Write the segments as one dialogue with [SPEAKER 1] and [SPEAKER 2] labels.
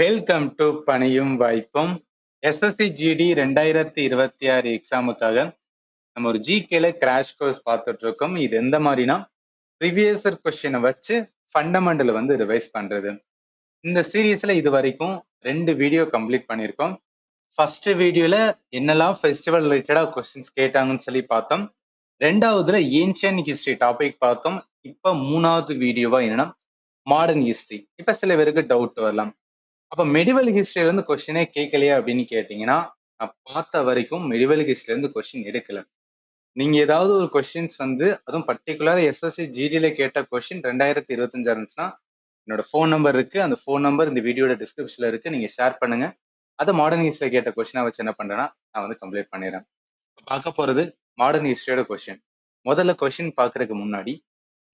[SPEAKER 1] Welcome to பணியும் வாய்ப்பும். SSC GD 2026 எக்ஸாமுக்காக நம்ம ஒரு ஜிகேல கிராஷ் கோர்ஸ் பார்த்துட்டு இருக்கோம். இது எந்த மாதிரினா ப்ரீவியஸ் கொஸ்டினை வச்சு ஃபண்டமெண்டல் வந்து ரிவைஸ் பண்றது. இந்த சீரீஸ்ல இது வரைக்கும் 2 வீடியோ கம்ப்ளீட் பண்ணியிருக்கோம். ஃபர்ஸ்ட் வீடியோல என்னெல்லாம் ஃபெஸ்டிவல் ரிலேட்டடா கொஸ்டின்ஸ் கேட்டாங்கன்னு சொல்லி பார்த்தோம். ரெண்டாவதுல ஏன்ஷியன் ஹிஸ்டரி டாபிக் பார்த்தோம். இப்ப 3வது வீடியோவா என்னன்னா மாடர்ன் ஹிஸ்டரி. இப்ப சில பேருக்கு டவுட் வரலாம், அப்ப மெடிவல் ஹிஸ்டரியில இருந்து கொஸ்டினே கேட்கலையா அப்படின்னு கேட்டீங்கன்னா, நான் பார்த்த வரைக்கும் மெடிவல் ஹிஸ்டரியில இருந்து கொஸ்டின் எடுக்கல. நீங்க ஏதாவது ஒரு கொஸ்டின்ஸ் வந்து அதுவும் பர்டிகுலர் எஸ்எஸ்சி ஜிடியில கேட்ட கொஸ்டின் 2025 இருந்துச்சுன்னா என்னோட ஃபோன் நம்பர் இருக்கு. அந்த ஃபோன் நம்பர் இந்த வீடியோட டிஸ்கிரிப்ஷன்ல இருக்கு. நீங்க ஷேர் பண்ணுங்க. அதை மாடர்ன் ஹிஸ்டரியில கேட்ட கொஸ்டினை வச்சு என்ன பண்றேன்னா நான் வந்து கம்ப்ளீட் பண்ணிடுறேன். பார்க்க போறது மாடர்ன் ஹிஸ்டரியோட கொஸ்டின். முதல்ல கொஸ்டின் பார்க்கறதுக்கு முன்னாடி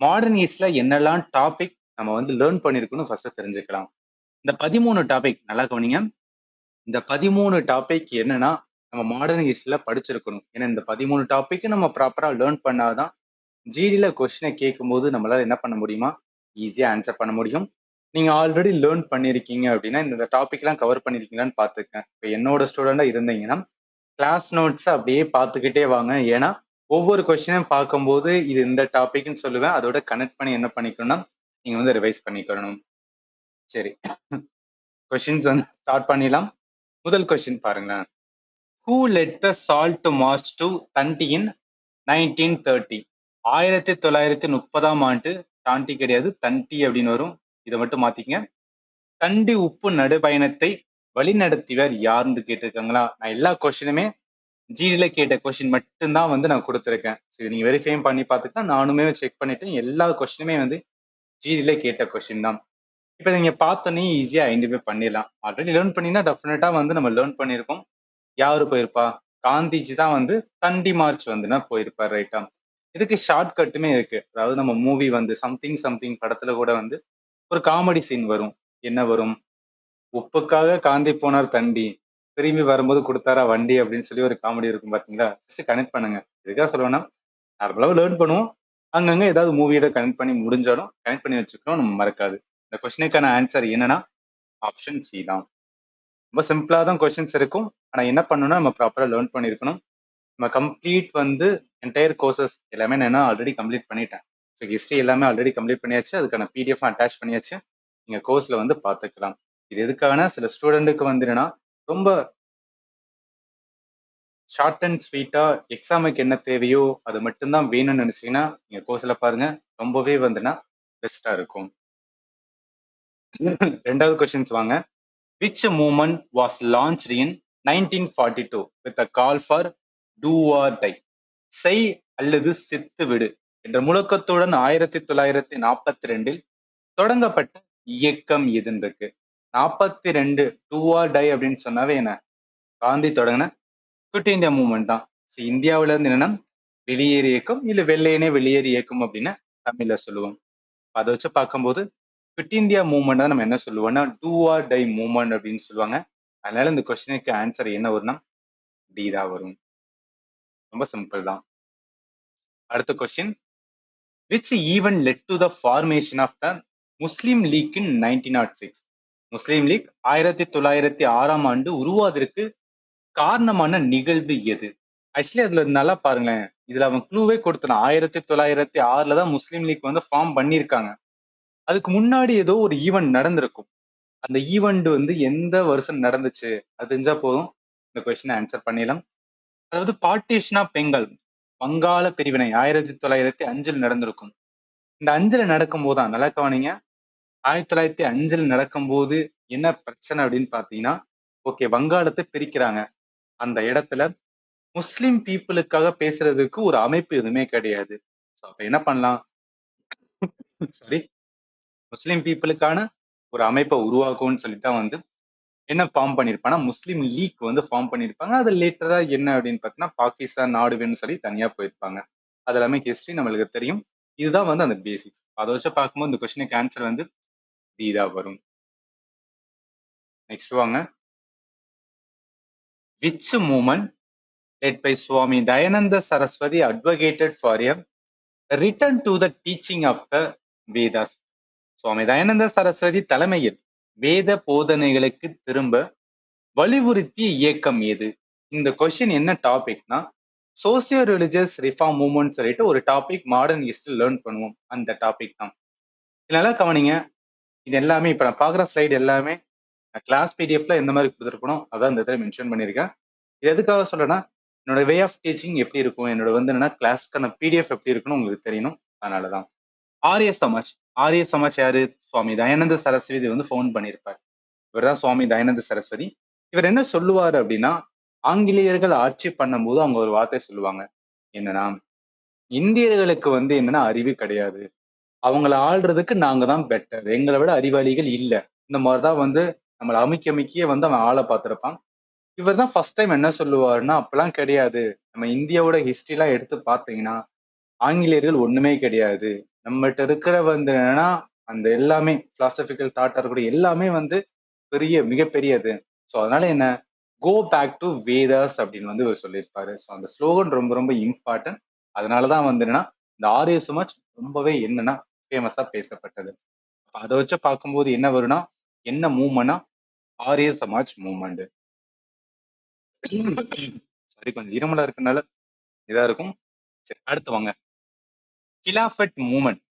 [SPEAKER 1] மாடர்ன் ஹிஸ்டரியில என்னெல்லாம் டாபிக் நம்ம வந்து லேர்ன் பண்ணிருக்கணும் ஃபர்ஸ்ட் தெரிஞ்சுக்கலாம். இந்த 13 டாபிக் நல்லா கவனிங்க. இந்த 13 டாபிக் என்னன்னா நம்ம மாடர்ன் ஹிஸ்டரியில படிச்சிருக்கணும். ஏன்னா இந்த 13 டாபிக் நம்ம ப்ராப்பரா லேர்ன் பண்ணாதான் ஜிடியில கொஸ்டினை கேட்கும் போது நம்மளால என்ன பண்ண முடியுமா, ஈஸியா ஆன்சர் பண்ண முடியும். நீங்க ஆல்ரெடி லேர்ன் பண்ணிருக்கீங்க அப்படின்னா இந்த டாபிக் எல்லாம் கவர் பண்ணிருக்கீங்களான்னு பாத்துக்கேன். இப்போ என்னோட ஸ்டூடெண்டா இருந்தீங்கன்னா கிளாஸ் நோட்ஸ் அப்படியே பார்த்துக்கிட்டே வாங்க. ஏன்னா ஒவ்வொரு கொஸ்டினையும் பார்க்கும்போது இது இந்த டாபிக்னு சொல்லுவேன். அதோட கனெக்ட் பண்ணி என்ன பண்ணிக்கணும்னா நீங்க வந்து ரிவைஸ் பண்ணிக்கணும். சரி, கொஸ்டின்ஸ் வந்து ஸ்டார்ட் பண்ணிடலாம். முதல் கொஸ்டின் பாருங்க. Who led the salt march to Dandi in 1930? 1930ஆம் ஆண்டு. தாண்டி கிடையாது, தண்டி அப்படின்னு வரும். இதை மட்டும் மாத்திக்கங்க. தண்டி உப்பு நடுபயணத்தை வழிநடத்தியவர் யாருன்னு கேட்டிருக்காங்களா? நான் எல்லா கொஸ்டினுமே ஜிடில கேட்ட கொஸ்டின் மட்டும்தான் வந்து நான் கொடுத்துருக்கேன். சரி, நீங்க வெரிஃபையும் பண்ணி பார்த்துக்கலாம். நானுமே செக் பண்ணிட்டு எல்லா கொஸ்டினுமே வந்து ஜிடில கேட்ட கொஸ்டின் தான். இப்போ நீங்க பார்த்தோன்னே ஈஸியா ஐடென்டிஃபை பண்ணிடலாம். ஆல்ரெடி லேர்ன் பண்ணினா டெஃபினட்டா வந்து நம்ம லேர்ன் பண்ணியிருக்கோம். யாரு போயிருப்பா? காந்திஜி தான் வந்து தண்டி மார்ச் வந்துன்னா போயிருப்பார், ரைட்டா? இதுக்கு ஷார்ட் கட்டுமே இருக்கு. அதாவது நம்ம மூவி வந்து சம்திங் சம்திங் படத்துல கூட வந்து ஒரு காமெடி சீன் வரும். என்ன வரும்? உப்புக்காக காந்தி போனார் தண்டி, திரும்பி வரும்போது கொடுத்தாரா வண்டி அப்படின்னு சொல்லி ஒரு காமெடி இருக்கும் பாத்தீங்களா? ஜஸ்ட் கனெக்ட் பண்ணுங்க. இதுக்காக சொல்லுவேன்னா நார்மலாக லேர்ன் பண்ணுவோம். அங்கங்க ஏதாவது மூவியோட கனெக்ட் பண்ணி முடிஞ்சாலும் கனெக்ட் பண்ணி வச்சுக்கணும், நம்ம மறக்காது. இந்த கொஸ்டினுக்கான ஆன்சர் என்னன்னா ஆப்ஷன் சி தான். ரொம்ப சிம்பிளா தான் கொஸ்டின்ஸ் இருக்கும். ஆனா என்ன பண்ணணும்னா நம்ம ப்ராப்பரா லேர்ன் பண்ணியிருக்கணும். நம்ம கம்ப்ளீட் வந்து என்டையர் கோர்சஸ் எல்லாமே நான் ஆல்ரெடி கம்ப்ளீட் பண்ணிட்டேன். ஸோ ஹிஸ்ட்ரி எல்லாமே ஆல்ரெடி கம்ப்ளீட் பண்ணியாச்சு. அதுக்கான பிடிஎஃப் அட்டாச் பண்ணியாச்சு. நீங்க கோர்ஸ்ல வந்து பார்த்துக்கலாம். இது எதுக்கான சில ஸ்டூடெண்ட்டுக்கு வந்து என்னன்னா ரொம்ப ஷார்ட் அண்ட் ஸ்வீட்டா எக்ஸாமுக்கு என்ன தேவையோ அது மட்டும்தான் வேணும்னு நினைச்சீங்கன்னா நீங்க கோர்ஸ்ல பாருங்க. ரொம்பவே வந்துன்னா பெஸ்டா இருக்கும். ரெண்டாவது கொஸ்டின்ஸ் வாங்க. Which movement was launched in 1942 with a call for do or die? செய் அல்லது செத்து விடு என்ற முழக்கத்துடன் 1942 தொடங்கப்பட்ட இயக்கம் எதுன்னு இருக்கு. 42 டூ ஆர் டை அப்படின்னு சொன்னாவே என்ன, காந்தி தொடங்கின குவிட் இந்தியா மூவ்மெண்ட் தான். இந்தியாவில இருந்து என்னன்னா வெளியேறு இயக்கம், இல்ல வெள்ளையனே வெளியேறு இயக்கம் அப்படின்னு தமிழ்ல சொல்லுவோம். அதை வச்சு பார்க்கும்போது குவிட் இந்தியா மூவ்மெண்ட் தான் நம்ம என்ன சொல்லுவோம்னா டூ ஆர் டை மூவ்மெண்ட் அப்படின்னு சொல்லுவாங்க. அதனால இந்த கொஸ்டினுக்கு ஆன்சர் என்ன வரும்னா டி தான் வரும். ரொம்ப சிம்பிள் தான். அடுத்த question. Which event led to the formation of the Muslim League in 1906? Muslim League 1906ஆம் ஆண்டு உருவாவதற்கு காரணமான நிகழ்வு எது? ஆக்சுவலி அதுல நல்லா பாருங்களேன். இதுல அவன் க்ளூவே கொடுத்தான். 1906 தான் முஸ்லீம் லீக் வந்து ஃபார்ம் பண்ணியிருக்காங்க. அதுக்கு முன்னாடி ஏதோ ஒரு ஈவெண்ட் நடந்திருக்கும். அந்த ஈவெண்ட் வந்து எந்த வருஷம் நடந்துச்சு அது தெரிஞ்சா போதும் இந்த கொஸ்டின் ஆன்சர் பண்ணிடலாம். அதாவது பார்ட்டிஷன் ஆஃப் பெங்கால், வங்காள பிரிவினை 1905 நடந்திருக்கும். இந்த 5 நடக்கும் போதுதான் நல்லா கவனிங்க. 1905 நடக்கும்போது என்ன பிரச்சனை அப்படின்னு பாத்தீங்கன்னா, ஓகே வங்காளத்தை பிரிக்கிறாங்க. அந்த இடத்துல முஸ்லிம் பீப்புளுக்காக பேசுறதுக்கு ஒரு அமைப்பு எதுவுமே கிடையாது. அப்ப என்ன பண்ணலாம், சாரி, முஸ்லிம் பீப்புளுக்கான ஒரு அமைப்பை உருவாக்கும்னு சொல்லித்தான் வந்து என்ன ஃபார்ம் பண்ணிருப்பாங்கன்னா முஸ்லீம் லீக் வந்து ஃபார்ம் பண்ணிருப்பாங்க. அது லேட்டரா என்ன அப்படின்னு பார்த்தீங்கன்னா பாகிஸ்தான் நாடு வேணும்னு சொல்லி தனியா போயிருப்பாங்க. அது எல்லாமே ஹிஸ்டரி நம்மளுக்கு தெரியும். இதுதான் வந்து அந்த பேசிக்ஸ். அதை வச்சு பார்க்கும்போது இந்த கொஸ்டினுக்கு ஆன்சர் வந்து டி தான் வரும். நெக்ஸ்ட் வாங்க. Which movement led by Swami Dayananda Saraswati advocated for a return to the teaching of the Vedas? சுவாமி தயானந்த சரஸ்வதி தலைமையில் வேத போதனைகளுக்கு திரும்ப வலியுறுத்திய இயக்கம் எது? இந்த கொஸ்டின் என்ன டாபிக்னா சோசியோ ரிலிஜியஸ் ரிஃபார்ம் மூவ்மெண்ட் சொல்லிட்டு ஒரு டாபிக் மாடர்ன் ஹிஸ்டரி லேர்ன் பண்ணுவோம். அந்த டாபிக் தான். இது நல்லா கவனிங்க. இது எல்லாமே இப்ப நான் பாக்குற ஸ்லைடு எல்லாமே கிளாஸ் பிடிஎஃப்ல எந்த மாதிரி கொடுத்துருக்கணும் அதான் இந்த இடத்துல மென்ஷன் பண்ணியிருக்கேன். இது எதுக்காக சொல்றேன்னா என்னோட வே ஆஃப் டீச்சிங் எப்படி இருக்கும், என்னோட வந்து என்னன்னா கிளாஸ்க்கான பிடிஎஃப் எப்படி இருக்குன்னு உங்களுக்கு தெரியணும். அதனாலதான். ஆரிய சமாஜ். ஆரிய சமாஜ் யாரு? சுவாமி தயானந்த சரஸ்வதி வந்து ஃபவுண்ட் பண்ணியிருப்பார். இவர் தான் சுவாமி தயானந்த சரஸ்வதி. இவர் என்ன சொல்லுவாரு அப்படின்னா, ஆங்கிலேயர்கள் ஆட்சி பண்ணும்போது அவங்க ஒரு வார்த்தை சொல்லுவாங்க. என்னன்னா, இந்தியர்களுக்கு வந்து என்னன்னா அறிவு கிடையாது, அவங்கள ஆள்றதுக்கு நாங்க தான் பெட்டர், எங்களை விட அறிவாளிகள் இல்ல. இந்த மாதிரிதான் வந்து நம்மளை அமைக்கியே வந்து அவன் ஆளை பார்த்திருப்பான். இவர் தான் ஃபர்ஸ்ட் டைம் என்ன சொல்லுவாருன்னா, அப்பெல்லாம் கிடையாது, நம்ம இந்தியாவோட ஹிஸ்டரி எல்லாம் எடுத்து பார்த்தீங்கன்னா ஆங்கிலேயர்கள் ஒண்ணுமே கிடையாது, நம்மகிட்ட இருக்கிற வந்து என்னன்னா அந்த எல்லாமே பிலாசபிக்கல் தாட்டா இருக்கக்கூடிய எல்லாமே வந்து மிகப்பெரியது. ஸோ அதனால என்ன, கோ பேக் டு வேதாஸ் அப்படின்னு வந்து இவர் சொல்லியிருப்பாரு. ஸோ அந்த ஸ்லோகன் ரொம்ப ரொம்ப இம்பார்ட்டன்ட். அதனாலதான் வந்து என்னன்னா இந்த ஆரிய சமாஜ் ரொம்பவே என்னன்னா ஃபேமஸா பேசப்பட்டது. அதை வச்சு பார்க்கும்போது என்ன வரும்னா, என்ன மூவ்மெண்ட்னா ஆரிய சமாஜ் மூவ்மெண்ட். சாரி, கொஞ்சம் இருமலா இருக்கனால இதா இருக்கும். சரி, அடுத்து வாங்க. Khilafat movement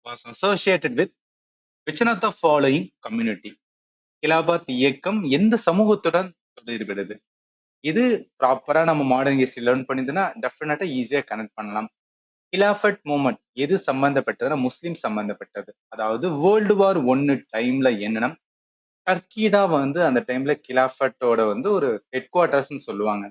[SPEAKER 1] was associated with which one of the following community? Khilafat இயக்கம் எந்த சமூகத்துடன் தொடர்புடையது? இது ப்ராப்பரா நம்ம மாடர்ன் ஹிஸ்டரி லேர்ன் பண்ணிதுன்னா டெஃபினட்டா ஈஸியா கனெக்ட் பண்ணலாம். கிலாஃபட் மூவ்மெண்ட் எது சம்பந்தப்பட்டதுன்னா முஸ்லிம் சம்பந்தப்பட்டது. அதாவது வேர்ல்டு வார் 1 டைம்ல என்னன்னா டர்க்கி தான் வந்து அந்த டைம்ல கிலாஃபட்டோட வந்து ஒரு ஹெட் குவார்டர்ஸ்ன்னு சொல்லுவாங்க.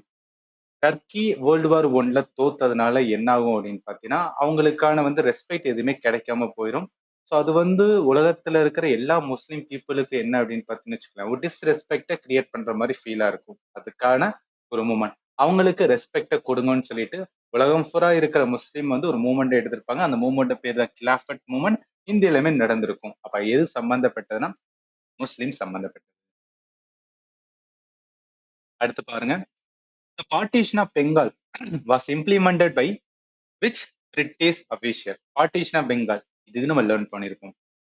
[SPEAKER 1] டர்க்கி வேர்ல்டு வார் 1ல தோத்ததுனால என்ன ஆகும் அப்படின்னு பாத்தீங்கன்னா அவங்களுக்கான வந்து ரெஸ்பெக்ட் எதுவுமே கிடைக்காம போயிடும். ஸோ அது வந்து உலகத்துல இருக்கிற எல்லா முஸ்லீம் பீப்புளுக்கு என்ன அப்படின்னு பார்த்தீங்கன்னு வச்சுக்கலாம், ஒரு டிஸ்ரெஸ்பெக்டை கிரியேட் பண்ற மாதிரி ஃபீலா இருக்கும். அதுக்கான ஒரு மூமெண்ட், அவங்களுக்கு ரெஸ்பெக்டை கொடுங்கன்னு சொல்லிட்டு உலகம் பூரா இருக்கிற முஸ்லீம் வந்து ஒரு மூமெண்ட் எடுத்திருப்பாங்க. அந்த மூமெண்ட் பேர் தான் கிலாஃபட் மூமெண்ட். இந்தியாலுமே நடந்திருக்கும். அப்ப எது சம்பந்தப்பட்டதுன்னா முஸ்லீம் சம்பந்தப்பட்டது. அடுத்து பாருங்க. The partition of Bengal was implemented by which British official? Partition of Bengal இது நம்ம லேர்ன் பண்ணியிருக்கோம்.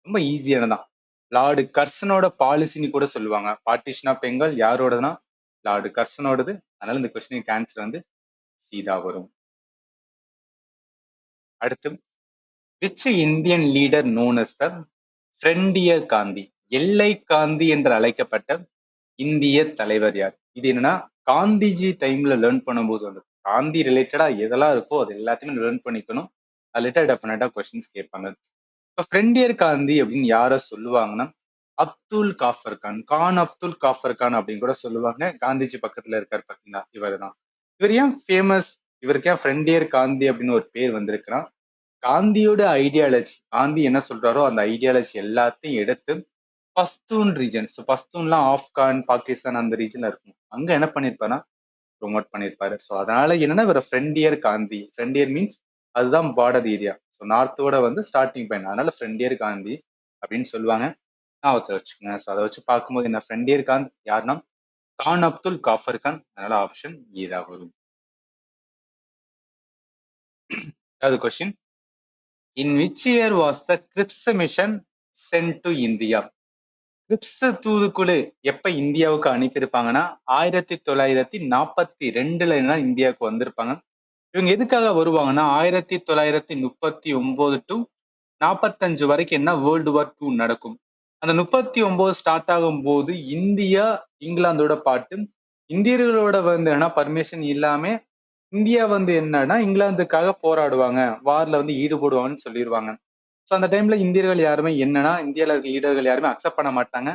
[SPEAKER 1] ரொம்ப ஈஸியானதான். லார்டு கர்சனோட பாலிசின்னு கூட சொல்லுவாங்க. பார்ட்டிஷன் ஆஃப் பெங்கால் யாரோடதுன்னா லார்டு கர்சனோடது. அதனால இந்த கொஸ்டினுக்கு ஆன்சர் வந்து சீதா வரும். அடுத்து, which Indian leader known as the frontier Gandhi? எல்லை காந்தி என்று அழைக்கப்பட்ட இந்திய தலைவர் யார்? இது என்னன்னா காந்திஜி டைம்ல லேர்ன் பண்ணும்போது வந்து காந்தி ரிலேட்டடா எதெல்லாம் இருக்கோ அது எல்லாத்தையுமே லேர்ன் பண்ணிக்கணும். ரிலேட்டட் டெஃபினட்டா கொஸ்டின்ஸ் கேட்பாங்க. இப்போ ஃப்ரெண்டியர் காந்தி அப்படின்னு யார சொல்லுவாங்கன்னா அப்துல் காஃபர் கான், கான் அப்துல் காஃபர் கான் அப்படின்னு கூட சொல்லுவாங்க. காந்திஜி பக்கத்துல இருக்காரு பாத்தீங்களா, இவர் தான். இவர் ஏன் ஃபேமஸ், இவருக்கு ஏன் ஃப்ரெண்டியர் காந்தி அப்படின்னு ஒரு பேர் வந்திருக்குன்னா, காந்தியோட ஐடியாலஜி, காந்தி என்ன சொல்றாரோ அந்த ஐடியாலஜி எல்லாத்தையும் எடுத்து பஸ்தூன் ரீஜன், ஸோ பஸ்தூன்லாம் ஆப்கான் பாகிஸ்தான் அந்த ரீஜன்ல இருக்கும், அங்க என்ன பண்ணிருப்பாருன்னா ப்ரொமோட் பண்ணிருப்பாரு. ஸோ அதனால என்னன்னா இவர் ஃப்ரெண்டியர் காந்தி, ஃப்ரெண்டியர் மீன்ஸ் அதுதான் பார்டர் ஏரியா, ஸோ நார்த்தோட வந்து ஸ்டார்டிங் பாயிண்ட், அதனால ஃப்ரெண்டியர் காந்தி அப்படின்னு சொல்லுவாங்க. ஞாபகத்துல வச்சுக்கோங்க. ஸோ அதை வச்சு பார்க்கும்போது என்ன, ஃப்ரெண்டியர் காந்த் யாருன்னா கான் அப்துல் காஃபர் கான். அதனால ஆப்ஷன் ஏ தான் வரும். அதாவது question, in which year was the Cripps mission sent to India? Cripps தூதுக்குழு எப்ப இந்தியாவுக்கு அனுப்பியிருப்பாங்கன்னா 1942 இந்தியாவுக்கு வந்திருப்பாங்க. இவங்க எதுக்காக வருவாங்கன்னா 1939 டு 45 வரைக்கும் என்ன வேர்ல்டு வார் 2 நடக்கும். அந்த 39 ஸ்டார்ட் ஆகும் போது இந்தியா இங்கிலாந்தோட பாட்டு, இந்தியர்களோட வந்து என்ன பர்மிஷன் இல்லாம இந்தியா வந்து என்னன்னா இங்கிலாந்துக்காக போராடுவாங்க, வார்ல வந்து ஈடுபடுவாங்கன்னு சொல்லிடுவாங்க. ஸோ அந்த டைம்ல இந்தியர்கள் யாருமே என்னன்னா இந்தியாவில் இருக்க லீடர்கள் யாருமே அக்செப்ட் பண்ண மாட்டாங்க.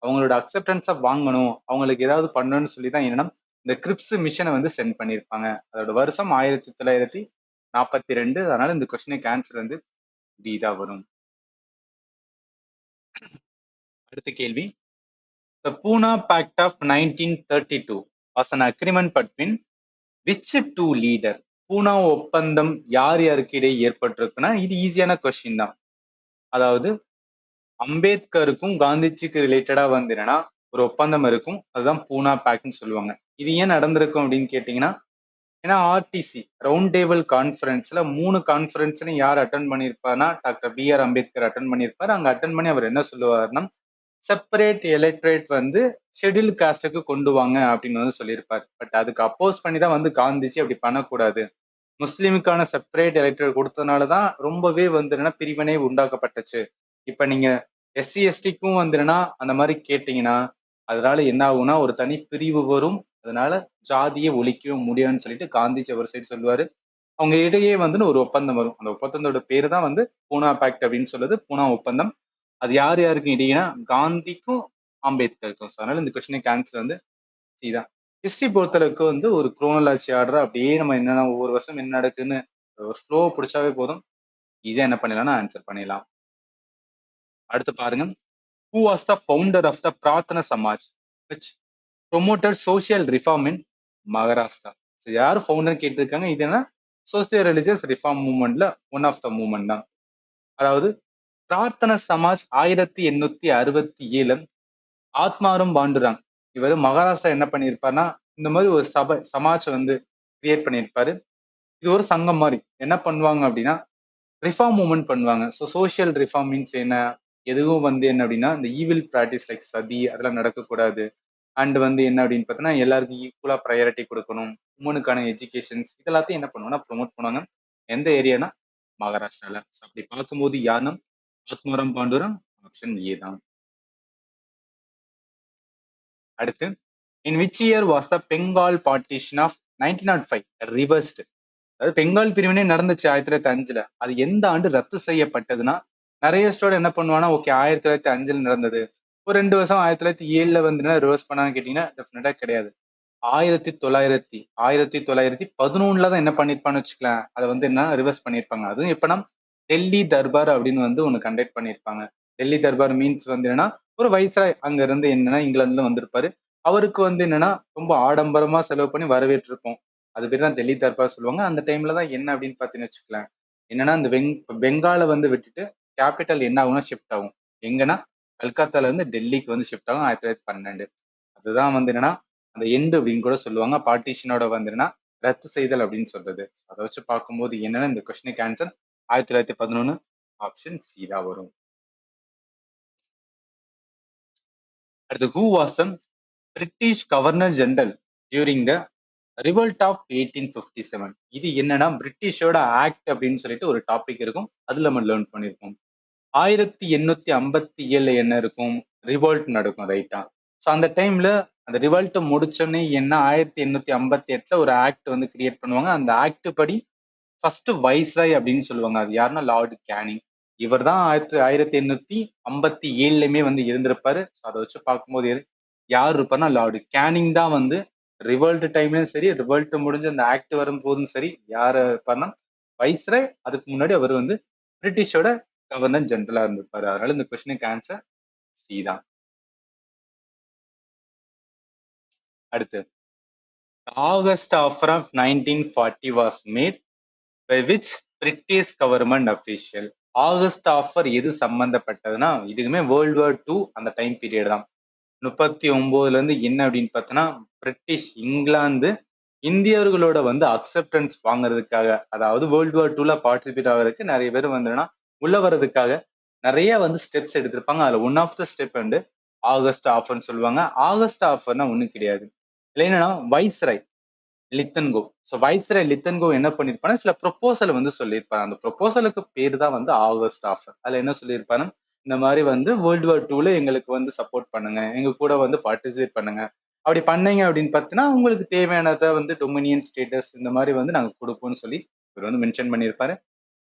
[SPEAKER 1] அவங்களோட அக்செப்டன்ஸை வாங்கணும், அவங்களுக்கு ஏதாவது பண்ணணும்னு சொல்லி தான் என்னன்னா இந்த கிரிப்ஸ் மிஷனை வந்து சென்ட் பண்ணியிருப்பாங்க. அதோட வருஷம் 1942. அதனால இந்த கொஸ்டினுக்கு ஆன்சர் வந்து டி தான் வரும். அடுத்த கேள்வி, The Pune Pact of 1932 was an agreement between which two leader? பூனா ஒப்பந்தம் யார் யாருக்கு இடையே ஏற்பட்டிருக்குன்னா இது ஈஸியான கொஸ்டின் தான். அதாவது அம்பேத்கருக்கும் காந்திஜிக்கு ரிலேட்டடா வந்து என்னன்னா ஒரு ஒப்பந்தம் இருக்கும், அதுதான் பூனா பேக்ட்னு சொல்லுவாங்க. இது ஏன் நடந்திருக்கும் அப்படின்னு கேட்டீங்கன்னா, ஏன்னா ஆர்டிசி ரவுண்ட் டேபிள் கான்ஃபரன்ஸ்ல 3 கான்ஃபரன்ஸ்லையும் யார் அட்டன் பண்ணியிருப்பாருன்னா doctor B R Ambedkar attend பண்ணியிருப்பாரு. அங்க அட்டன் பண்ணி அவர் என்ன சொல்லுவாருன்னா செப்பரேட் எலக்ட்ரேட் வந்து ஷெட்யூல் காஸ்டுக்கு கொண்டு வாங்க அப்படின்னு வந்து சொல்லியிருப்பார். பட் அதுக்கு அப்போஸ் பண்ணி தான் வந்து காந்திஜி அப்படி பண்ணக்கூடாது, முஸ்லீமுக்கான செப்பரேட் எலக்ட்ரேட் கொடுத்ததுனால தான் ரொம்பவே வந்து என்னன்னா பிரிவினை உண்டாக்கப்பட்டுச்சு. இப்ப நீங்க எஸ்சி எஸ்டிக்கும் வந்து என்னன்னா அந்த மாதிரி கேட்டீங்கன்னா அதனால என்ன ஆகும்னா ஒரு தனி பிரிவு வரும். அதனால ஜாதியை ஒழிக்கவே முடியாதுன்னு சொல்லிட்டு காந்திஜி ஒரு சைடு சொல்லுவாரு. அவங்க இடையே வந்து ஒரு ஒப்பந்தம் வரும். அந்த ஒப்பந்தத்தோட பேரு தான் வந்து பூனா பேக்ட் அப்படின்னு சொல்லுது, பூனா ஒப்பந்தம். அது யார் யாருக்கும் இடையேனா காந்திக்கும் அம்பேத்கருக்கும். அதனால இந்த கொஸ்டினுக்கு ஆன்சர் வந்து சி தான். ஹிஸ்டரி பொறுத்தளவுக்கு வந்து ஒரு குரோனாலஜி ஆர்டர் அப்படியே நம்ம என்னென்ன ஒவ்வொரு வருஷம் என்ன நடக்குன்னு ஒரு ஃப்ளோ பிடிச்சாவே போதும், ஈஸியா என்ன பண்ணிடலாம்னா ஆன்சர் பண்ணிடலாம். அடுத்து பாருங்க, who was the founder of the Prarthana Samaj which promoted social reform in Maharashtra? யார் ஃபவுண்டர் கேட்டிருக்காங்க. இது என்ன சோசியல் ரிலிஜியஸ் ரிஃபார்ம் மூவ்மெண்ட்ல ஒன் ஆஃப் த மூவ்மெண்ட் தான். அதாவது பிரார்த்தன சமாஜ் 1867 ஆத்மாரும் பாண்டுராங் இவர் மகாராஷ்டிரா என்ன பண்ணியிருப்பாருன்னா இந்த மாதிரி ஒரு சபை சமாஜ் வந்து கிரியேட் பண்ணியிருப்பாரு. இது ஒரு சங்கம் மாதிரி என்ன பண்ணுவாங்க அப்படின்னா ரிஃபார்ம் மூவ்மெண்ட் பண்ணுவாங்க. ஸோ சோசியல் ரிஃபார்ம் மீன்ஸ் என்ன, எதுவும் வந்து என்ன அப்படின்னா இந்த ஈவில் ப்ராக்டிஸ் லைக் சதி அதெல்லாம் நடக்கக்கூடாது. அண்ட் வந்து என்ன அப்படின்னு பார்த்தீங்கன்னா எல்லாருக்கும் ஈக்குவலா ப்ரையாரிட்டி கொடுக்கணும், உமனுக்கான எஜுகேஷன்ஸ் இது எல்லாத்தையும் என்ன பண்ணுவாங்கன்னா ப்ரொமோட் பண்ணுவாங்க. எந்த ஏரியானா மகாராஷ்டிரால. ஸோ அப்படி பார்க்கும்போது யாருன்னா ஆத்மாராம் பாண்டுரங், ஆப்ஷன் ஏ தான். அடுத்து, in which year was the Bengal partition of 1905 reversed? அதாவது பெங்கால் பிரிவினை நடந்துச்சு 1905. அது எந்த ஆண்டு ரத்து செய்யப்பட்டதுன்னா நிறைய ஸ்டோர் என்ன பண்ணுவாங்கன்னா ஓகே 1905 நடந்தது, ஒரு 2 வருஷம் 1907 வந்து ரிவர்ஸ் பண்ணான்னு கேட்டீங்கன்னா டெஃபினட்டா கிடையாது. 1911 தான் என்ன பண்ணிருப்பான்னு வச்சுக்கலாம், அதை வந்து என்ன ரிவர்ஸ் பண்ணிருப்பாங்க. அதுவும் எப்பனா டெல்லி தர்பார் அப்படின்னு வந்து ஒண்ணு கண்டக்ட் பண்ணிருப்பாங்க. டெல்லி தர்பார் மீன்ஸ் வந்து என்னன்னா ஒரு வைஸ்ராய் அங்க இருந்து என்னன்னா இங்கிலாந்துல வந்திருப்பாரு. அவருக்கு வந்து என்னன்னா ரொம்ப ஆடம்பரமா செலவு பண்ணி வரவேற்றிருப்போம். அது பேர் தான் டெல்லி தர்பார் சொல்லுவாங்க. அந்த டைம்ல தான் என்ன அப்படின்னு பாத்தீங்கன்னு வச்சுக்கலாம், என்னன்னா இந்த பெங்காலை வந்து விட்டுட்டு கேபிட்டல் என்ன ஆகும்னா ஷிஃப்ட் ஆகும். எங்கன்னா கல்கத்தால இருந்து டெல்லிக்கு வந்து ஷிஃப்ட் ஆகும் 1912. அதுதான் வந்து என்னன்னா அந்த எண்டு அப்படின்னு கூட சொல்லுவாங்க. பார்ட்டிஷனோட வந்து என்னன்னா ரத்து செய்தல் அப்படின்னு சொல்றது. அதை வச்சு பார்க்கும்போது என்னன்னா இந்த கொஸ்டினுக்கு ஆன்சர் 1911 ஆப்ஷன் சி தான் வரும். அடுத்து, who was the British governor general during the revolt of 1857? இது என்னன்னா பிரிட்டிஷோட ஆக்ட் அப்படின்னு சொல்லிட்டு ஒரு டாபிக் இருக்கும், அதுல நம்ம லேர்ன் பண்ணிருக்கோம். 1857 என்ன இருக்கும், ரிவோல்ட் நடக்கும் ரைட்டா. ஸோ அந்த டைம்ல அந்த ரிவல்ட் முடிச்சோன்னே என்ன 1858 ஒரு ஆக்ட் வந்து கிரியேட் பண்ணுவாங்க. அந்த ஆக்ட் படி ஃபர்ஸ்ட் வைஸ்ராய் அப்படின்னு சொல்லுவாங்க. அது யாருன்னா லார்டு கேனிங். இவர் தான் 1857 வந்து இருந்திருப்பாரு. அதை வச்சு பார்க்கும்போது யார் இருப்பாருன்னா லார்டு கேனிங் தான் வந்து ரிவல்ட் டைம்லயும் சரி ரிவல்ட் முடிஞ்சு அந்த ஆக்ட் வரும்போதும் சரி யார் இருப்பாருன்னா வைஸ்ராய். அதுக்கு முன்னாடி அவர் வந்து பிரிட்டிஷோட கவர்னர் ஜெனரலா இருந்திருப்பாரு. அதனால இந்த கொஸ்டினுக்கு ஆன்சர் சி தான். அடுத்து, August offer of 1940 was made by which British government official? August offer எது சம்பந்தப்பட்டதுன்னா இதுக்குமே வேர்ல்டு வார் 2 அந்த டைம் பீரியட் தான். 39ல இருந்து என்ன அப்படின்னு பார்த்தோன்னா பிரிட்டிஷ் இங்கிலாந்து இந்தியர்களோட வந்து அக்செப்டன்ஸ் வாங்குறதுக்காக, அதாவது வேர்ல்டு வார் 2ல பார்ட்டிசிபேட் ஆகிறதுக்கு நிறைய பேர் வந்து உள்ள வர்றதுக்காக நிறைய வந்து ஸ்டெப்ஸ் எடுத்திருப்பாங்க. அதுல ஒன் ஆஃப் த ஸ்டெப் வந்து ஆகஸ்ட் ஆஃபர்னு சொல்லுவாங்க. ஆகஸ்ட் ஆஃபர்னா ஒண்ணும் கிடையாது. இல்ல என்னன்னா வைஸ்ராய் லித்தன்கோ. ஸோ வைஸ்ராய் லித்தன்கோ என்ன பண்ணிருப்பானா சில ப்ரொபோசல் வந்து சொல்லியிருப்பாரு. அந்த ப்ரொபோசலுக்கு பேர் தான் வந்து ஆகஸ்ட் ஆஃபர். அதுல என்ன சொல்லியிருப்பாரு, இந்த மாதிரி வந்து வேர்ல்டு வார் 2ல எங்களுக்கு வந்து சப்போர்ட் பண்ணுங்க, எங்க கூட வந்து பார்ட்டிசிபேட் பண்ணுங்க. அப்படி பண்ணீங்க அப்படின்னு பார்த்தீங்கன்னா உங்களுக்கு தேவையானதை வந்து டொமினியன் ஸ்டேட்டஸ் இந்த மாதிரி வந்து நாங்க கொடுப்போம்னு சொல்லி இவர் வந்து மென்ஷன் பண்ணியிருப்பாரு.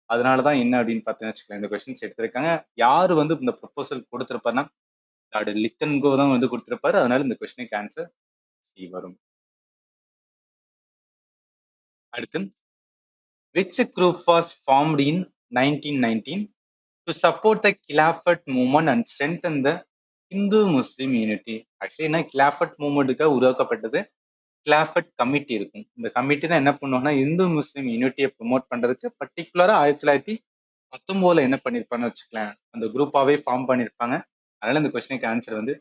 [SPEAKER 1] அதனாலதான் என்ன அப்படின்னு பார்த்தீங்கன்னு வச்சுக்கலாம் இந்த கொஸ்டின்ஸ் எடுத்திருக்காங்க. யாரு வந்து இந்த ப்ரொபோசல் கொடுத்திருப்பாருன்னா லார்டு லித்தன்கோ தான் வந்து கொடுத்திருப்பாரு. அதனால இந்த கொஸ்டினுக்கு ஆன்சர் சி வரும். அடுத்து, which group was formed in 1919 to support the Khilafat movement and strengthen the Hindu Muslim unity? Actually என்ன கிலாஃபட் மூவ்மெண்ட்டுக்காக உருவாக்கப்பட்டது கிலாஃபட் கமிட்டி இருக்கும். இந்த கமிட்டி தான் என்ன பண்ணுவாங்கன்னா இந்து முஸ்லீம் யூனிட்டியை ப்ரொமோட் பண்றதுக்கு பர்டிகுலரா 1919 என்ன பண்ணிருப்பான்னு வச்சுக்கலாம் அந்த குரூப்பாவே ஃபார்ம் பண்ணிருப்பாங்க. அதனால இந்த கொஸ்டினுக்கு ஆன்சர் வந்து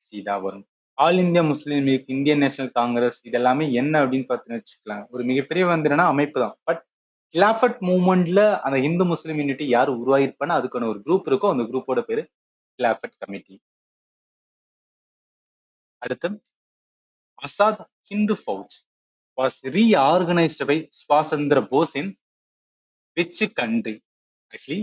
[SPEAKER 1] சி தான் வரும். ஆல் இந்தியா முஸ்லீம் லீக், இந்தியன் நேஷனல் காங்கிரஸ் இதெல்லாமே என்ன அப்படின்னு பார்த்து வச்சுக்கலாம் ஒரு மிகப்பெரிய வந்து அமைப்பு தான். பட் கிலாஃபட் மூவ்மெண்ட்ல அந்த இந்து முஸ்லீம் யூனிட்டி யார் உருவாயிருப்பான்னு அதுக்கான ஒரு குரூப் இருக்கும். அந்த குரூப்போட பேரு கிலாஃபட் கமிட்டி. அடுத்து Azad Hindu Fauj was reorganized by Swasandra Bose in which country? Actually,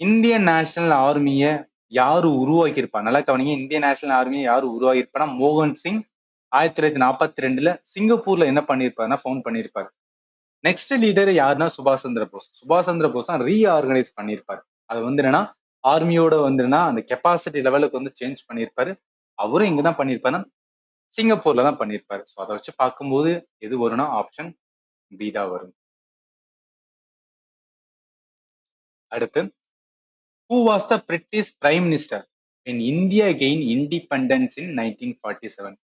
[SPEAKER 1] Indian national ஆர்மியை யாரு உருவாக்கியிருப்பா? நல்லா கவனிங்க. இந்தியன் நேஷனல் ஆர்மியை யாரு உருவாக்கியிருப்பானா மோகன் சிங் 1942 சிங்கப்பூர்ல என்ன பண்ணியிருப்பாருன்னா ஃபவுண்ட் பண்ணியிருப்பாரு. நெக்ஸ்ட் லீடர் யாருன்னா சுபாஷ் சந்திர போஸ். சுபாஷ் சந்திர போஸ் தான் ரீஆர்கனைஸ் பண்ணியிருப்பாரு. அது வந்து என்னன்னா ஆர்மியோட வந்துன்னா அந்த கெப்பாசிட்டி லெவலுக்கு வந்து சேஞ்ச் பண்ணியிருப்பாரு. அவரும் இங்கதான் பண்ணியிருப்பாருன்னா சிங்கப்பூர்ல தான் பண்ணியிருப்பாரு. ஸோ அதை வச்சு பார்க்கும்போது எது வரும்னா ஆப்ஷன் பி தான் வரும். அடுத்து, who was the British Prime Minister when India gained independence in 1947?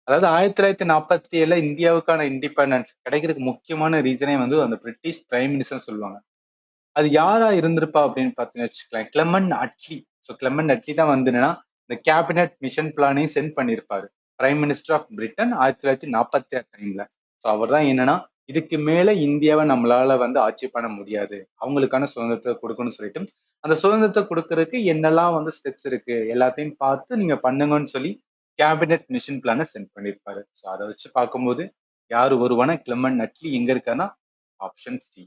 [SPEAKER 1] அதாவது 1947 இந்தியாவுக்கான இண்டிபெண்டன்ஸ் கிடைக்கிறதுக்கு முக்கியமான ரீசனே வந்து அந்த பிரிட்டிஷ் பிரைம் மினிஸ்டர் சொல்லுவாங்க. அது யாரா இருந்திருப்பா அப்படின்னு பார்த்தீங்கன்னு வச்சுக்கலாம், கிளெமண்ட் அட்லி. ஸோ கிளெமண்ட் அட்லி தான் வந்து என்னன்னா இந்த கேபினட் மிஷன் பிளானையும் சென்ட் பண்ணியிருப்பாரு பிரைம் மினிஸ்டர் ஆஃப் பிரிட்டன் 1946 டைம்ல. ஸோ அவர் தான் என்னன்னா இதுக்கு மேல இந்தியாவை நம்மளால வந்து ஆட்சி பண்ண முடியாது, அவங்களுக்கான சுதந்திரத்தை கொடுக்கணும்னு சொல்லிட்டு அந்த சுதந்திரத்தை கொடுக்கறதுக்கு என்னெல்லாம் வந்து ஸ்டெப்ஸ் இருக்கு எல்லாத்தையும் பார்த்து நீங்க பண்ணுங்கன்னு சொல்லி கேபினட் மிஷன் பிளானை சென்ட் பண்ணியிருப்பாரு. ஸோ அதை வச்சு பார்க்கும்போது யாரு வருவானா கிளெமண்ட் அட்லி எங்க இருக்கானா ஆப்ஷன் சி.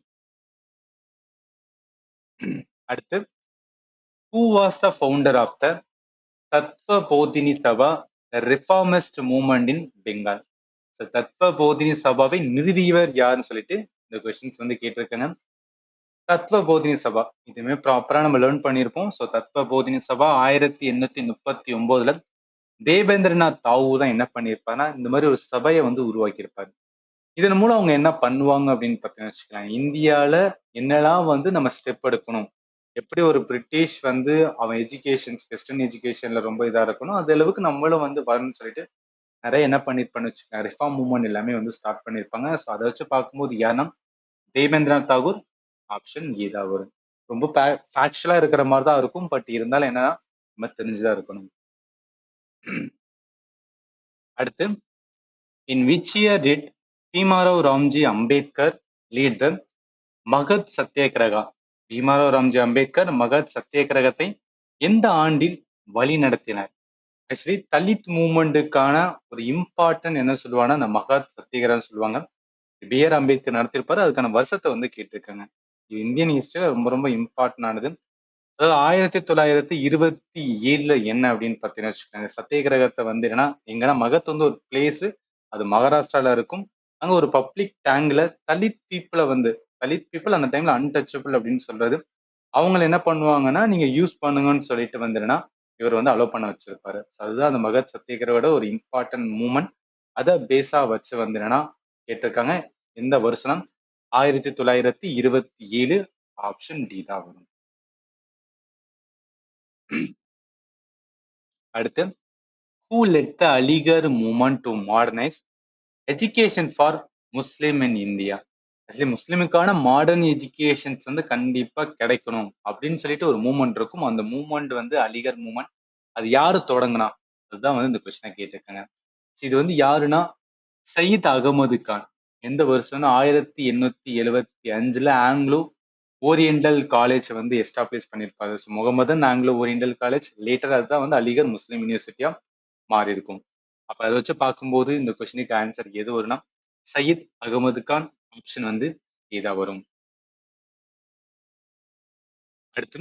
[SPEAKER 1] அடுத்து, who was the founder of the Tattva Bodhini Sabha reformist movement in Bengal? Tattva Bodhini சபாவை நிறுவியவர் யாருன்னு சொல்லிட்டு இந்த கொஸ்டின்ஸ் வந்து கேட்டிருக்காங்க. தத்வ போதினி சபா இதுவுமே ப்ராப்பரா நம்ம லேர்ன் பண்ணியிருப்போம். ஸோ தத்வ போதினி சபா 1839 தேவேந்திரநாத் தாவு தான் என்ன பண்ணியிருப்பாருன்னா இந்த மாதிரி ஒரு சபையை வந்து உருவாக்கியிருப்பாரு. இதன் மூலம் அவங்க என்ன பண்ணுவாங்க அப்படின்னு பார்த்தீங்கன்னு வச்சுக்கலாம், இந்தியால என்னெல்லாம் வந்து நம்ம ஸ்டெப் எடுக்கணும், எப்படி ஒரு பிரிட்டிஷ் வந்து அவன் எஜுகேஷன்ஸ் வெஸ்டர்ன் எஜுகேஷன்ல ரொம்ப இதா இருக்கணும் அது அளவுக்கு நம்மளும் வந்து வரணும்னு சொல்லிட்டு நிறைய என்ன பண்ணிருப்பான்னு வச்சுக்கலாம், ரிஃபார்ம் மூவ்மெண்ட் எல்லாமே வந்து ஸ்டார்ட் பண்ணியிருப்பாங்க. ஸோ அதை வச்சு பார்க்கும்போது யாருன்னா தேவேந்திரநாத் தாகூர் ஆப்ஷன் ஏ தான் வரும். ரொம்ப ஃபேக்சுவலா இருக்கிற மாதிரி தான் இருக்கும், பட் இருந்தாலும் என்னன்னா நம்ம தெரிஞ்சுதான் இருக்கணும். அடுத்து, in which year did Bhimrao Ramji Ambedkar lead the மகத் சத்தியாகிரகா? பீமாராவ் ராம்ஜி அம்பேத்கர் மகத் சத்தியாகிரகத்தை எந்த ஆண்டில் வழி நடத்தினார்? ஆக்சுவலி தலித் மூவ்மெண்ட்டுக்கான ஒரு இம்பார்ட்டன்ட் என்ன சொல்லுவாங்கன்னா அந்த மகத் சத்தியாகிரகம் சொல்லுவாங்க. பி.ஆர். அம்பேத்கர் நடத்திருப்பாரு. அதுக்கான வருஷத்தை வந்து கேட்டிருக்காங்க. இது இந்தியன் ஹிஸ்டரியில ரொம்ப ரொம்ப இம்பார்ட்டன்ட் ஆனது. அதாவது 1927 என்ன அப்படின்னு பார்த்தீங்கன்னா வச்சுக்கோங்க, சத்தியாகிரகத்தை வந்து என்னன்னா எங்கன்னா மகத் வந்து ஒரு பிளேஸ், அது மகாராஷ்டிரால இருக்கும். அங்க ஒரு பப்ளிக் டேங்க்ல தலித் பீப்புள் அந்த டைம்ல அன்டச்சபிள் அப்படின்னு சொல்றது, அவங்களை என்ன பண்ணுவாங்கன்னா நீங்க யூஸ் பண்ணுங்கன்னு சொல்லிட்டு வந்துன்னா இவர் வந்து அலோவ் பண்ண வச்சிருப்பாரு. அதுதான் அந்த மகத் சத்தியாகிரகோட ஒரு இம்பார்ட்டன்ட் மூமெண்ட். அதை பேஸா வச்சு வந்து என்னன்னா கேட்டிருக்காங்க. எந்த வருஷம்? 1927 ஆப்ஷன் டி தான் வரும். அடுத்து, who led the Aligarh movement to modernize education for Muslim in India? Actually முஸ்லிமுக்கான மாடர்ன் எஜுகேஷன்ஸ் வந்து கண்டிப்பா கிடைக்கணும் அப்படின்னு சொல்லிட்டு ஒரு மூவ்மெண்ட் இருக்கும். அந்த மூவ்மெண்ட் வந்து அலிகர் மூவ்மெண்ட். அது யாரு தொடங்கினா? அதுதான் வந்து இந்த கொஸ்டினை கேட்டிருக்காங்க. இது வந்து யாருன்னா சயீத் அகமது கான். எந்த வருஷம்னா 1875 ஆங்கிலோ ஓரியண்டல் காலேஜ் வந்து எஸ்டாப்ளிஷ் பண்ணியிருப்பாரு. Mohammedan Anglo oriental college later அதுதான் வந்து அலிகர் முஸ்லீம் யூனிவர்சிட்டியா மாறி இருக்கும். அப்ப அதை வச்சு பார்க்கும்போது இந்த கொஸ்டினுக்கு ஆன்சர் எது வரும்னா சயீத் அகமது கான் ஆப்ஷன் வந்து இதா வரும். அடுத்து,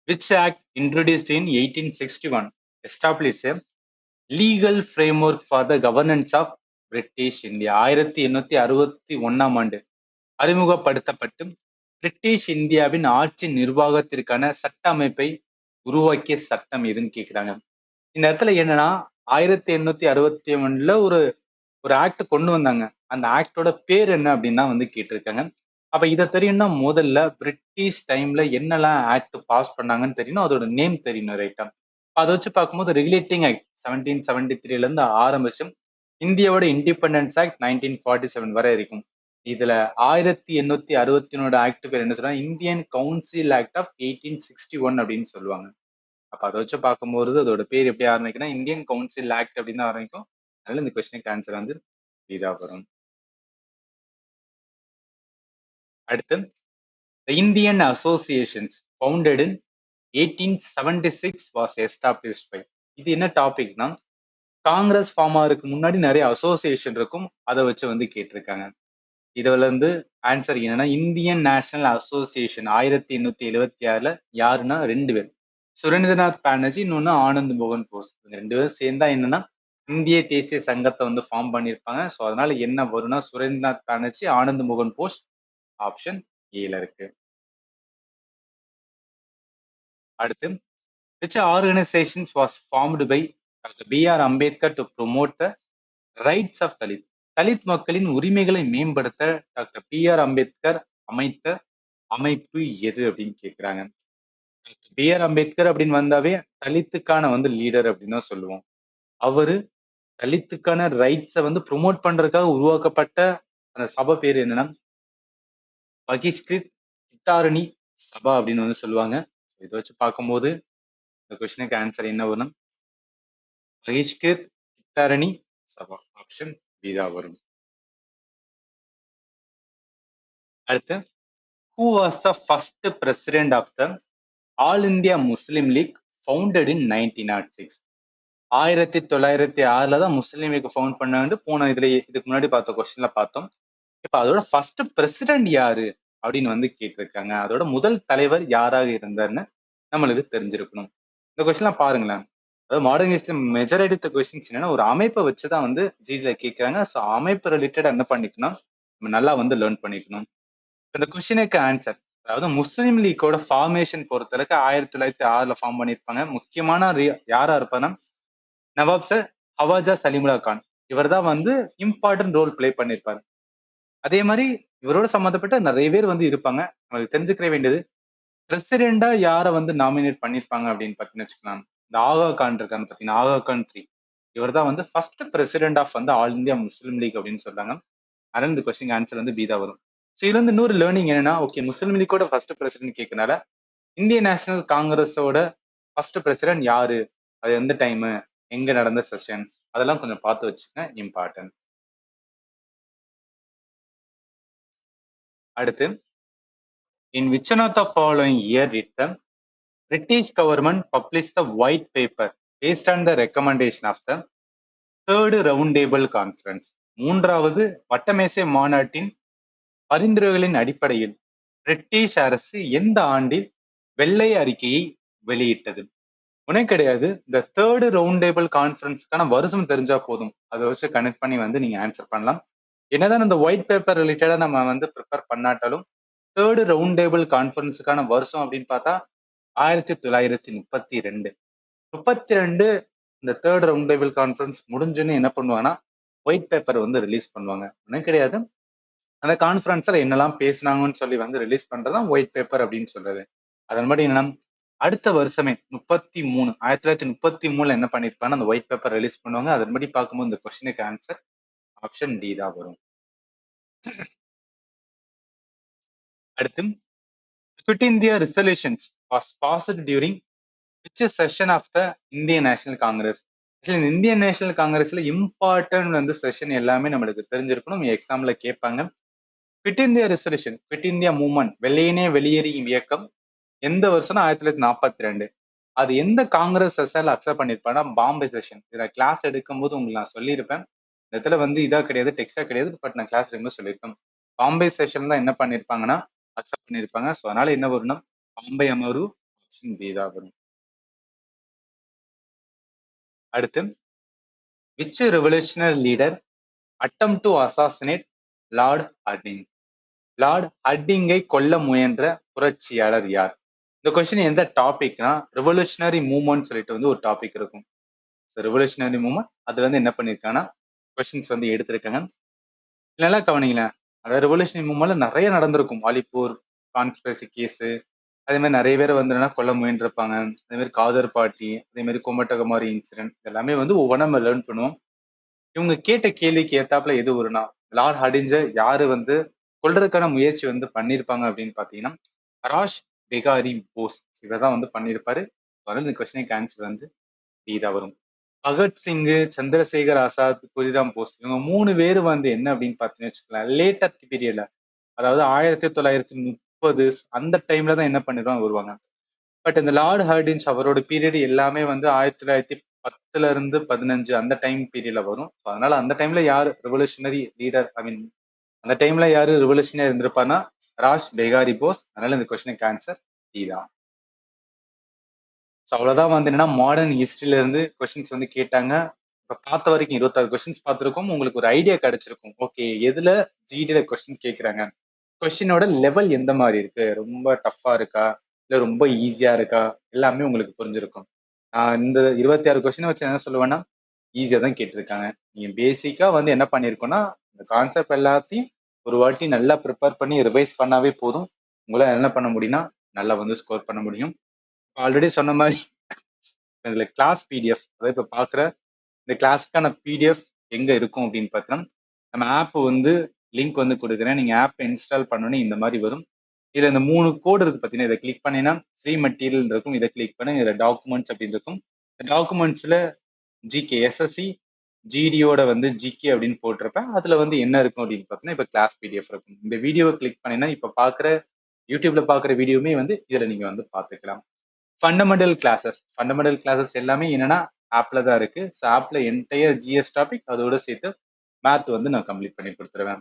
[SPEAKER 1] which act introduced in 1861 established a legal framework for the governance of British India? 1861 ஆண்டு அறிமுகப்படுத்தப்பட்டு பிரிட்டிஷ் இந்தியாவின் ஆட்சி நிர்வாகத்திற்கான சட்ட அமைப்பை உருவாக்கிய சட்டம் எதுன்னு கேக்குறாங்க. இந்த இடத்துல என்னன்னா 1861 ஒரு ஒரு ஆக்ட் கொண்டு வந்தாங்க. அந்த ஆக்டோட பேர் என்ன அப்படின்னா வந்து கேட்டிருக்காங்க. அப்ப இதை தெரியும்னா முதல்ல பிரிட்டிஷ் டைம்ல என்னெல்லாம் ஆக்ட் பாஸ் பண்ணாங்கன்னு தெரியணும், அதோட நேம் தெரியணும், ரைட்டா? அதை வச்சு பார்க்கும்போது ரெகுலேட்டிங் ஆக்ட் 1773 இருந்து ஆரம்பிச்சு இந்தியாவோட இண்டிபெண்டன்ஸ் ஆக்ட் 1947 வரை இருக்கும். இதுல 1861 ஆக்ட் பேர் என்ன சொல்றாங்க? இந்தியன் கவுன்சில் ஆக்ட் ஆஃப் 1861 அப்படின்னு சொல்லுவாங்க. அப்ப அதை வச்சு பார்க்கும்போது அதோட பேர் எப்படி ஆரம்பிக்கும்னா இந்தியன் கவுன்சில் ஆக்ட் அப்படின்னு ஆரம்பிக்கும். அதனால இந்த கொஸ்டினுக்கு ஆன்சர் வந்து இதா வரும். அடுத்து, the Indian Associations founded in 1876 was established by. இது என்ன டாபிக்னா காங்கிரஸ் ஃபார்ம் ஆகிறதுக்கு முன்னாடி நிறைய அசோசியேஷன் இருக்கும். அதை வச்சு வந்து கேட்டிருக்காங்க. இதுல இருந்து ஆன்சர் என்னன்னா இந்தியன் நேஷனல் அசோசியேஷன் 1876ல யாருன்னா 2 பேர். சுரேந்திரநாத் பானர்ஜி, இன்னொன்னு ஆனந்த் மோகன் போஸ். இந்த 2 பேரும் சேர்ந்தா என்னன்னா இந்திய தேசிய சங்கத்தை வந்து ஃபார்ம் பண்ணியிருப்பாங்க. ஸோ அதனால என்ன வரும்னா சுரேந்திரநாத் பானர்ஜி, ஆனந்த் மோகன் போஸ். ஆப்ஷன் ஏல இருக்கு. அடுத்து, which organizations was formed by Dr. B.R. Ambedkar to promote the rights of Dalit? Dalit மக்களின் உரிமைகளை மேம்படுத்த டாக்டர் பி.ஆர். அம்பேத்கர் அமைத்த அமைப்பு எது அப்படின்னு கேக்குறாங்க. பி.ஆர். அம்பேத்கர் அப்படின்னு வந்தாவே தலித்துக்கான வந்து லீடர் அப்படின்னு தான் சொல்லுவோம். அவரு தலித்துக்கான ரைட்ஸை வந்து ப்ரொமோட் பண்றதுக்காக உருவாக்கப்பட்ட அந்த சபை பேர் என்னன்னா பகிஷ்கிருத் ஹிதாரணி சபா அப்படின்னு வந்து சொல்லுவாங்க. இதை வச்சு பார்க்கும்போது இந்த கொஸ்டினுக்கு ஆன்சர் என்ன வரும்? பகிஷ்கிருத் ஹிதாரணி சபா. ஆப்ஷன் பி தான் வரும். அடுத்து, who was the first president of the All India Muslim League founded in 1906? 1906 தான் முஸ்லீம் லீக் ஃபவுண்ட் பண்ணாங்க. போன இதுக்கு முன்னாடி பார்த்த கொஸ்டின்ல பார்த்தோம். இப்ப அதோட ஃபர்ஸ்ட் பிரசிடென்ட் யாரு அப்படின்னு வந்து கேட்டிருக்காங்க. அதோட முதல் தலைவர் யாராக இருந்தாருன்னு நம்மளுக்கு தெரிஞ்சிருக்கணும். இந்த கொஸ்டின்லாம் பாருங்களேன். அதாவது மாடர்ன் ஹிஸ்டரி மெஜாரிட்டி கொஸ்டின்ஸ் என்னன்னா ஒரு அமைப்பை வச்சுதான் வந்து ஜிடில கேட்கறாங்க. ஸோ அமைப்பு ரிலேட்டடா என்ன பண்ணிக்கணும், நம்ம நல்லா வந்து லேர்ன் பண்ணிக்கணும். இந்த கொஸ்டினுக்கு ஆன்சர், அதாவது முஸ்லீம் லீக்கோட ஃபார்மேஷன் பொறுத்தளவுக்கு 1906ல ஃபார்ம் பண்ணியிருப்பாங்க. முக்கியமான யாரா இருப்பாருன்னா நவாப் சார் ஹவாஜா சலீமுல்லா கான். இவர் தான் வந்து இம்பார்ட்டன்ட் ரோல் பிளே பண்ணியிருப்பாரு. அதே மாதிரி இவரோட சம்மந்தப்பட்ட நிறைய பேர் வந்து இருப்பாங்க. நம்மளுக்கு தெரிஞ்சுக்கிற வேண்டியது பிரசிடெண்டா யாரை வந்து நாமினேட் பண்ணியிருப்பாங்க அப்படின்னு பார்த்தீங்கன்னு வச்சுக்கலாம். இந்த ஆகா கான் இருக்கான்னு பார்த்தீங்கன்னா ஆகா கான் 3. இவர் தான் வந்து ஃபர்ஸ்ட் பிரசிடென்ட் ஆஃப் வந்து ஆல் இந்தியா முஸ்லீம் லீக் அப்படின்னு சொல்றாங்க. அதனால இந்த கொஸ்டின் ஆன்சர் வந்து பி தான் வரும். ஸோ இதுல இருந்து இன்னொரு லேர்னிங் என்னன்னா, ஓகே முஸ்லீம் லீக்கோட ஃபர்ஸ்ட் பிரசிடென்ட் கேட்கறனால இந்திய நேஷனல் காங்கிரஸோட ஃபர்ஸ்ட் பிரசிடென்ட் யாரு, அது எந்த டைம், எங்க நடந்த செஷன்ஸ், அதெல்லாம் கொஞ்சம் பார்த்து வச்சுங்க, இம்பார்ட்டன்ட். அடுத்து, in which one of the following year did the British government publish the white paper based on the recommendation of the third round table conference? மூன்றாவது வட்டமேசை மாநாட்டின் பரிந்துரைகளின் அடிப்படையில் பிரிட்டிஷ் அரசு எந்த ஆண்டில் வெள்ளை அறிக்கையை வெளியிட்டது? உனக்கு கிடையாது. இந்த தேர்ட் ரவுண்ட் டேபிள் கான்ஃபரன்ஸ்க்கான வருஷம் தெரிஞ்சா போதும். அதை வச்சு கனெக்ட் பண்ணி வந்து நீங்க ஆன்சர் பண்ணலாம். என்னதான் இந்த ஒயிட் பேப்பர் ரிலேட்டடா நம்ம வந்து ப்ரிப்பேர் பண்ணாட்டாலும் தேர்ட் ரவுண்ட் டேபிள் கான்ஃபரன்ஸுக்கான வருஷம் அப்படின்னு பார்த்தா 1932. 32 இந்த தேர்ட் ரவுண்ட் டேபிள் கான்ஃபரன்ஸ் முடிஞ்சுன்னு என்ன பண்ணுவாங்கன்னா ஒயிட் பேப்பர் வந்து ரிலீஸ் பண்ணுவாங்க. ஒன்றும் கிடையாது. அந்த கான்ஃபரன்ஸ்ல என்னெல்லாம் பேசினாங்கன்னு சொல்லி வந்து ரிலீஸ் பண்றதுதான் ஒயிட் பேப்பர் அப்படின்னு சொல்றது. அதன் மாதிரி என்னன்னா அடுத்த வருஷமே 1933 என்ன பண்ணிருப்பாங்க, அந்த ஒயிட் பேப்பர் ரிலீஸ் பண்ணுவாங்க. அதன்படி பார்க்கும்போது இந்த கொஸ்டினுக்கு ஆன்சர் ஆப்ஷன் டி தான் வரும். அடுத்து, Quit India resolutions was passed during which session of the Indian National Congress? இந்த இந்தியன் நேஷனல் காங்கிரஸ்ல இம்பார்ட்டன்ட் வந்து செஷன் எல்லாமே நம்மளுக்கு தெரிஞ்சிருக்கணும். எக்ஸாம்ல கேட்பாங்க. Quit India resolution, quit India movement, வெள்ளையனே வெளியேறியும் இயக்கம் எந்த வருஷம்னா 1942. அது எந்த காங்கிரஸ் செஷன்ல அக்செப்ட் பண்ணிருப்பாங்கன்னா பாம்பே செஷன். இதுல கிளாஸ் எடுக்கும்போது உங்களுக்கு நான் சொல்லியிருப்பேன். இந்த இடத்துல வந்து இதா கிடையாது, டெக்ஸ்டா கிடையாது, பட் நான் கிளாஸ் எடுக்கும்போது சொல்லியிருப்பேன். பாம்பே செஷன் தான் என்ன பண்ணிருப்பாங்கன்னா அக்செப்ட் பண்ணிருப்பாங்க. ஸோ அதனால என்ன வரும்னா பாம்பே அமர்வு, ஆப்ஷன் பி தான் வரும். அடுத்து, which revolutionary leader attempt to assassinate lord Hardinge? Lord ஹர்டிங்கை கொல்ல முயன்ற புரட்சியாளர் யார்? இந்த கொஸ்டின் எந்த டாபிக்னா ரெவல்யூஷனரி மூவ்மெண்ட் சொல்லிட்டு வந்து ஒரு டாபிக் இருக்கும். ரெவல்யூஷனரி மூவ்மெண்ட் அதுல வந்து என்ன பண்ணிருக்காங்கன்னா கொஸ்டின்ஸ் வந்து எடுத்திருக்காங்க. நல்லா கவனிங்களேன். அதாவது ரெவல்யூஷனரி மூவ்மெண்ட்ல நிறைய நடந்திருக்கும். அலிப்பூர் கான்ஸ்பிரசி கேஸ், அதே மாதிரி நிறைய பேர் வந்து என்ன கொல்ல முயன்றிருப்பாங்க. அதே மாதிரி காதர் பார்ட்டி, அதே மாதிரி கோமட்டகுமாரி இன்சிடென்ட், எல்லாமே வந்து ஒவ்வொன்றா நம்ம லேர்ன் பண்ணுவோம். இவங்க கேட்ட கேள்விக்கு ஏத்தாப்புல எது வரும்னா லார்ட் ஹர்டிஞ்ச யாரு வந்து கொல்றதுக்கான முயற்சி வந்து பண்ணிருப்பாங்க அப்படின்னு பாத்தீங்கன்னா ராஷ் பெகாரி போஸ் இவர்தான் வந்து பண்ணிருப்பாரு. இந்த கொஸ்டினுக்கு ஆன்சர் வந்து இதா வரும். பகத்சிங், சந்திரசேகர் ஆசாத், குரிராம் போஸ், இவங்க 3 பேர் வந்து என்ன அப்படின்னு பாத்தீங்கன்னு வச்சுக்கலாம் லேட்டர் பீரியட்ல, அதாவது 1930 அந்த டைம்ல தான் என்ன பண்ணிடுவாங்க வருவாங்க. பட் இந்த லார்ட் ஹர்டின்ஸ் அவரோட பீரியட் எல்லாமே வந்து 10ல இருந்து 15 அந்த டைம் பீரியட்ல வரும். So, அதனால அந்த டைம்ல யார் ரெவல்யூஷனரி லீடர் ஐ மீன் அந்த டைம்ல யாரு ரெவல்யூஷனரி இருந்திருப்பான்னா ராஷ் பெகாரி போஸ். அதனால இந்த கொஸ்டினுக்கு ஆன்சர் டி தான். ஸோ அவ்வளவுதான் வந்து என்னன்னா மாடர்ன் ஹிஸ்டரியில இருந்து கொஸ்டின்ஸ் வந்து கேட்டாங்க. இப்ப பார்த்த வரைக்கும் 26 கொஸ்டின்ஸ் பார்த்திருக்கோம். உங்களுக்கு ஒரு ஐடியா கிடைச்சிருக்கும். ஓகே எதுல ஜிடில கொஸ்டின்ஸ் கேட்கறாங்க, கொஸ்டினோட லெவல் எந்த மாதிரி இருக்கு, ரொம்ப டஃப்பா இருக்கா இல்ல ரொம்ப ஈஸியா இருக்கா, எல்லாமே உங்களுக்கு புரிஞ்சிருக்கும். இந்த 26 கொஸ்டினை வச்சு என்ன சொல்லுவேன்னா ஈஸியா தான் கேட்டிருக்காங்க. நீங்க பேசிக்கா வந்து என்ன பண்ணிருக்கோம்னா இந்த கான்செப்ட் எல்லாத்தையும் ஒரு வாட்டி நல்லா ப்ரிப்பேர் பண்ணி ரிவைஸ் பண்ணாவே போதும். உங்களால என்ன பண்ண முடியும்னா நல்லா வந்து ஸ்கோர் பண்ண முடியும். ஆல்ரெடி சொன்ன மாதிரி இதுல கிளாஸ் பிடிஎஃப் அதாவது இப்ப பாக்குற இந்த கிளாஸுக்கான பிடிஎஃப் எங்க இருக்கும் அப்படின்னு பார்த்தோம்னா நம்ம ஆப் வந்து லிங்க் வந்து கொடுக்குறேன். நீங்க ஆப் இன்ஸ்டால் பண்ணணும் இந்த மாதிரி வரும். இதுல இந்த 3 கோடு இருக்கு பார்த்தீங்கன்னா இதை கிளிக் பண்ணீங்கன்னா ஃப்ரீ மெட்டீரியல் இருக்கும். இதை கிளிக் பண்ணி இதுல டாக்குமெண்ட்ஸ் அப்படின்னு இருக்கும். டாக்குமெண்ட்ஸ்ல ஜிகே எஸ்எஸ்சி ஜிடியோட வந்து ஜிகே அப்படின்னு போட்டிருப்பேன். அதுல வந்து என்ன இருக்கும் அப்படின்னு பார்த்தீங்கன்னா இப்ப கிளாஸ் பிடிஎஃப் இருக்கும். இந்த வீடியோவை கிளிக் பண்ணீங்கன்னா இப்ப பாக்குற யூடியூப்ல பாக்குற வீடியோமே வந்து இதுல நீங்க வந்து பாத்துக்கலாம். ஃபண்டமெண்டல் கிளாஸஸ் எல்லாமே என்னன்னா ஆப்ல தான் இருக்கு. ஸோ ஆப்ல என்டையர் ஜிஎஸ் டாபிக் அதோட சேர்த்து மேத் வந்து நான் கம்ப்ளீட் பண்ணி கொடுத்துருவேன்.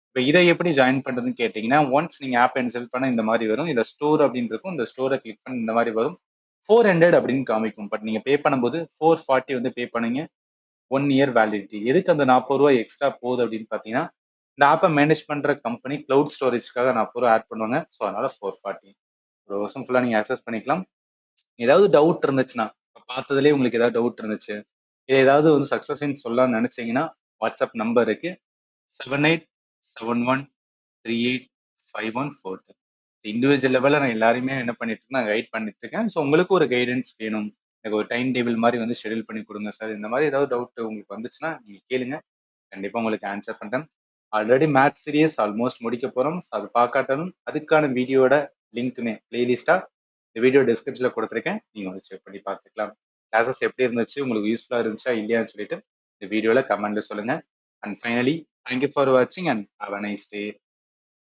[SPEAKER 1] இப்போ இதை எப்படி ஜாயின் பண்றதுன்னு கேட்டீங்கன்னா ஒன்ஸ் நீங்க ஆப் இன்ஸ்டால் பண்ண இந்த மாதிரி வரும். இதை ஸ்டோர் அப்படின்னு இருக்கும். இந்த ஸ்டோரை கிளிக் பண்ணி இந்த மாதிரி வரும். 400 அப்படின்னு காமிக்கும். பட் நீங்க பே பண்ணும்போது 440 வந்து பே பண்ணுங்க. 1 இயர் வேலிடிட்டி. எதுக்கு அந்த 40 ரூபாய் எக்ஸ்ட்ரா போகுது அப்படின்னு பாத்தீங்கன்னா இந்த ஆப்பை மேனேஜ் பண்ற கம்பெனி கிளவுட் ஸ்டோரேஜ்க்காக 40 ரூபா ஆட் பண்ணுவாங்க. ஸோ அதனால 440 ஒரு வருஷம் ஃபுல்லா நீங்க ஆக்சஸ் பண்ணிக்கலாம். ஏதாவது டவுட் இருந்துச்சுன்னா பார்த்ததுலேயே உங்களுக்கு ஏதாவது டவுட் இருந்துச்சு ஏதாவது வந்து சக்சஸ்ன்னு சொல்லலாம்னு நினைச்சீங்கன்னா வாட்ஸ்அப் நம்பர் இருக்கு 7871385142. இண்டிவிஜுவல் லெவலில் நான் எல்லாருமே என்ன பண்ணிட்டு இருக்கேன், நான் கைட் பண்ணிட்டு இருக்கேன். ஸோ உங்களுக்கு ஒரு கைடன்ஸ் வேணும், எனக்கு ஒரு டைம் டேபிள் மாதிரி வந்து ஷெடியூல் பண்ணி கொடுங்க சார், இந்த மாதிரி ஏதாவது டவுட் உங்களுக்கு வந்துச்சுன்னா நீங்க கேளுங்க, கண்டிப்பா உங்களுக்கு ஆன்சர் பண்றேன். ஆல்ரெடி மேத்ஸ் சீரியஸ் ஆல்மோஸ்ட் முடிக்க போறோம். ஸோ அது பார்க்காட்டாலும் அதுக்கான வீடியோட லிங்க்குமே பிளேலிஸ்டா இந்த வீடியோ டிஸ்கிரிப்ஷன்ல கொடுத்துருக்கேன். நீங்க வந்து செக் பண்ணி பார்த்துக்கலாம். கிளாஸஸ் எப்படி இருந்துச்சு, உங்களுக்கு யூஸ்ஃபுல்லா இருந்துச்சா இல்லையான்னு சொல்லிட்டு இந்த வீடியோல கமெண்ட்ல சொல்லுங்க. அண்ட் ஃபைனலி தேங்க்யூ ஃபார் வாட்சிங் and have a nice day.